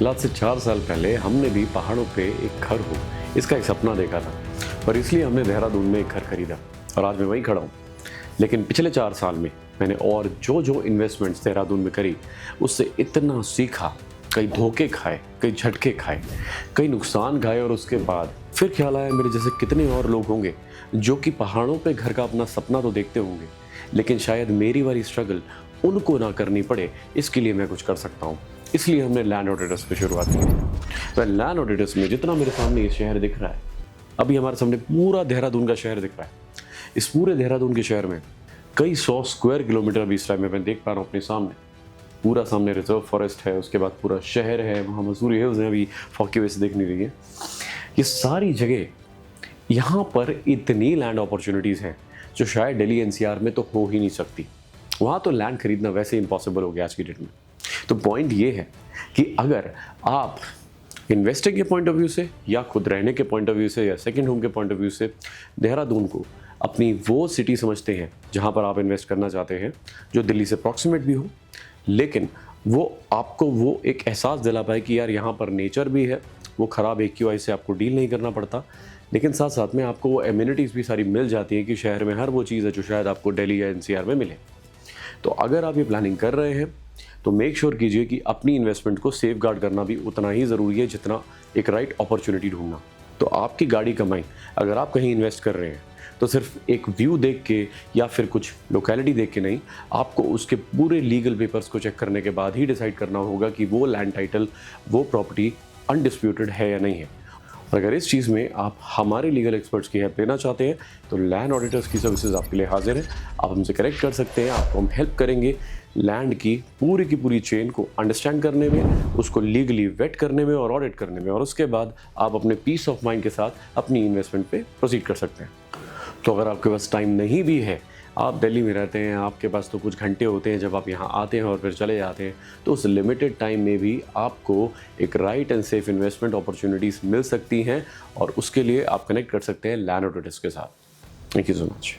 आज से 4 साल पहले हमने भी पहाड़ों पे एक घर हो इसका एक सपना देखा था, पर इसलिए हमने देहरादून में एक घर खरीदा और आज मैं वहीं खड़ा हूँ। लेकिन पिछले 4 साल में मैंने और जो इन्वेस्टमेंट्स देहरादून में करी उससे इतना सीखा, कई धोखे खाए, कई झटके खाए, कई नुकसान खाए और उसके बाद फिर ख्याल आया मेरे जैसे कितने और लोग होंगे जो कि पहाड़ों पे घर का अपना सपना तो देखते होंगे, लेकिन शायद मेरी वाली स्ट्रगल उनको ना करनी पड़े, इसके लिए मैं कुछ कर सकता हूँ। इसलिए हमने लैंड ऑडिटर्स की शुरुआत की। वह लैंड ऑडिटर्स में जितना मेरे सामने ये शहर दिख रहा है, अभी हमारे सामने पूरा देहरादून का शहर दिख रहा है। इस पूरे देहरादून के शहर में कई 100 स्क्वायर किलोमीटर अभी इस टाइम में मैं देख पा रहा हूँ अपने सामने। पूरा सामने रिजर्व फॉरेस्ट है, उसके बाद पूरा शहर है, वहाँ मसूरी हिल्स हैं, अभी फॉग की वजह से देख नहीं रही है। ये सारी जगह, यहाँ पर इतनी लैंड अपॉर्चुनिटीज़ हैं जो शायद दिल्ली एनसीआर में तो हो ही नहीं सकती। वहाँ तो लैंड खरीदना वैसे इम्पॉसिबल हो गया आज की डेट में। तो पॉइंट ये है कि अगर आप इन्वेस्टिंग के पॉइंट ऑफ व्यू से या खुद रहने के पॉइंट ऑफ व्यू से या सेकंड होम के पॉइंट ऑफ व्यू से देहरादून को अपनी वो सिटी समझते हैं जहाँ पर आप इन्वेस्ट करना चाहते हैं, जो दिल्ली से अप्रॉक्सीमेट भी हो, लेकिन वो आपको वो एक एहसास दिला पाए कि यार यहाँ पर नेचर भी है, वो ख़राब AQI से आपको डील नहीं करना पड़ता, लेकिन साथ साथ में आपको वो एमिनिटीज़ भी सारी मिल जाती हैं कि शहर में हर वो चीज़ है जो शायद आपको दिल्ली या NCR में मिले। तो अगर आप ये प्लानिंग कर रहे हैं तो मेक श्योर कीजिए कि अपनी इन्वेस्टमेंट को सेफ गार्ड करना भी उतना ही ज़रूरी है जितना एक राइट अपॉर्चुनिटी ढूंढना। तो आपकी गाड़ी कमाई अगर आप कहीं इन्वेस्ट कर रहे हैं तो सिर्फ एक व्यू देख के या फिर कुछ लोकेलिटी देख के नहीं, आपको उसके पूरे लीगल पेपर्स को चेक करने के बाद ही डिसाइड करना होगा कि वो लैंड टाइटल, वो प्रॉपर्टी अनडिस्प्यूटेड है या नहीं है। और अगर इस चीज़ में आप हमारे लीगल एक्सपर्ट्स की हेल्प लेना चाहते हैं तो लैंड ऑडिटर्स की सर्विसेज आपके लिए हाजिर है। आप हमसे कनेक्ट कर सकते हैं, आपको हम हेल्प करेंगे लैंड की पूरी चेन को अंडरस्टैंड करने में, उसको लीगली वेट करने में और ऑडिट करने में, और उसके बाद आप अपने पीस ऑफ माइंड के साथ अपनी इन्वेस्टमेंट पे प्रोसीड कर सकते हैं। तो अगर आपके पास टाइम नहीं भी है, आप दिल्ली में रहते हैं, आपके पास तो कुछ घंटे होते हैं जब आप यहाँ आते हैं और फिर चले जाते हैं, तो उस लिमिटेड टाइम में भी आपको एक right and safe investment opportunities मिल सकती हैं और उसके लिए आप कनेक्ट कर सकते हैं लैंड ऑडिटर्स के साथ। Thank you so much.